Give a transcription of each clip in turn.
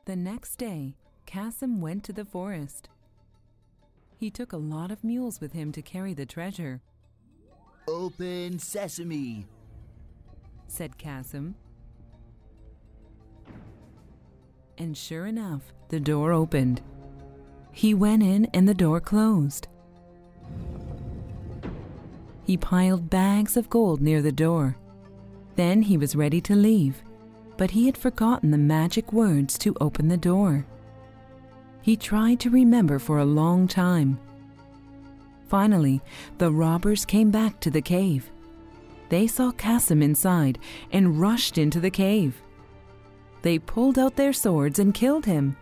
The next day, Kasim went to the forest. He took a lot of mules with him to carry the treasure. "Open sesame," said Kasim. And sure enough, the door opened. He went in and the door closed. He piled bags of gold near the door. Then he was ready to leave, but he had forgotten the magic words to open the door. He tried to remember for a long time. Finally, the robbers came back to the cave. They saw Kasim inside and rushed into the cave. They pulled out their swords and killed him.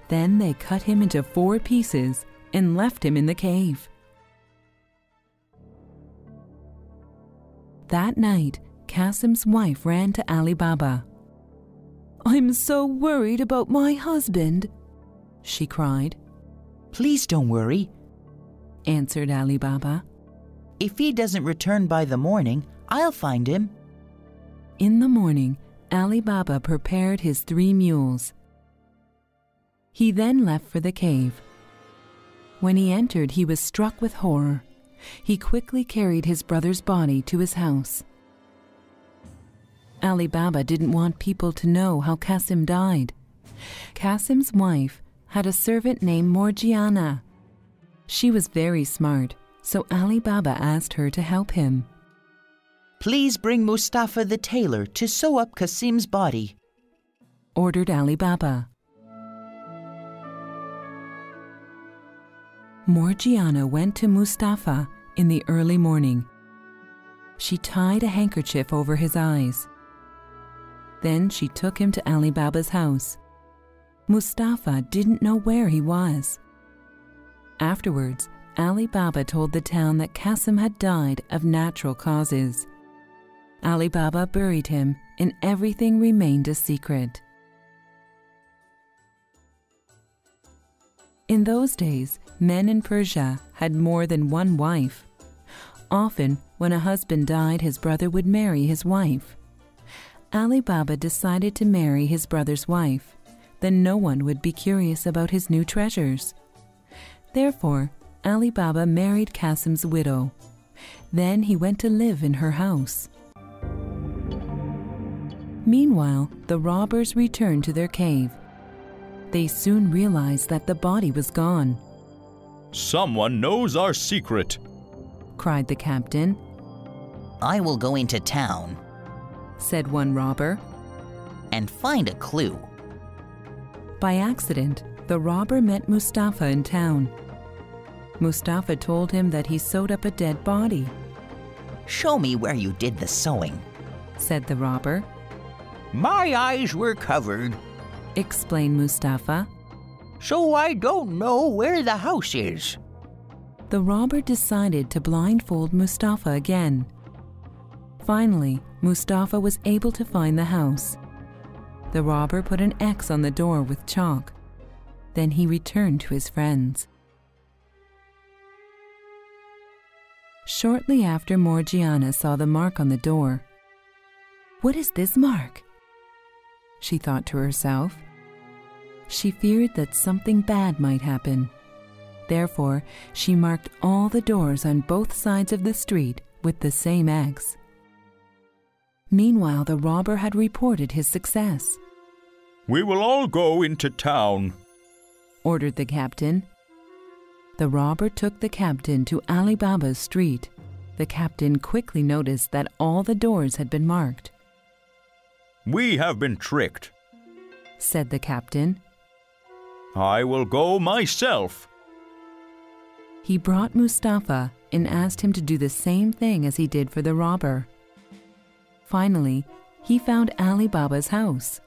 Then they cut him into 4 pieces and left him in the cave. That night, Kasim's wife ran to Ali Baba. "I'm so worried about my husband," she cried. "Please don't worry," answered Ali Baba. "If he doesn't return by the morning, I'll find him." In the morning, Ali Baba prepared his 3 mules. He then left for the cave. When he entered, he was struck with horror. He quickly carried his brother's body to his house. Ali Baba didn't want people to know how Kasim died. Kasim's wife had a servant named Morgiana. She was very smart, so Ali Baba asked her to help him. "Please bring Mustafa the tailor to sew up Kasim's body," ordered Ali Baba. Morgiana went to Mustafa in the early morning. She tied a handkerchief over his eyes. Then she took him to Ali Baba's house. Mustafa didn't know where he was. Afterwards, Ali Baba told the town that Kasim had died of natural causes. Ali Baba buried him, and everything remained a secret. In those days, men in Persia had more than one wife. Often, when a husband died, his brother would marry his wife. Ali Baba decided to marry his brother's wife. Then no one would be curious about his new treasures. Therefore, Ali Baba married Kasim's widow. Then he went to live in her house. Meanwhile, the robbers returned to their cave. They soon realized that the body was gone. "Someone knows our secret," cried the captain. "I will go into town," said one robber, "and find a clue." By accident, the robber met Mustafa in town. Mustafa told him that he sewed up a dead body. "Show me where you did the sewing," said the robber. "My eyes were covered," explained Mustafa, "so I don't know where the house is." The robber decided to blindfold Mustafa again. Finally, Mustafa was able to find the house. The robber put an X on the door with chalk. Then he returned to his friends. Shortly after, Morgiana saw the mark on the door. "What is this mark?" she thought to herself. She feared that something bad might happen. Therefore, she marked all the doors on both sides of the street with the same X. Meanwhile, the robber had reported his success. "We will all go into town," ordered the captain. The robber took the captain to Ali Baba's street. The captain quickly noticed that all the doors had been marked. "We have been tricked," said the captain. "I will go myself." He brought Mustafa and asked him to do the same thing as he did for the robber. Finally, he found Ali Baba's house.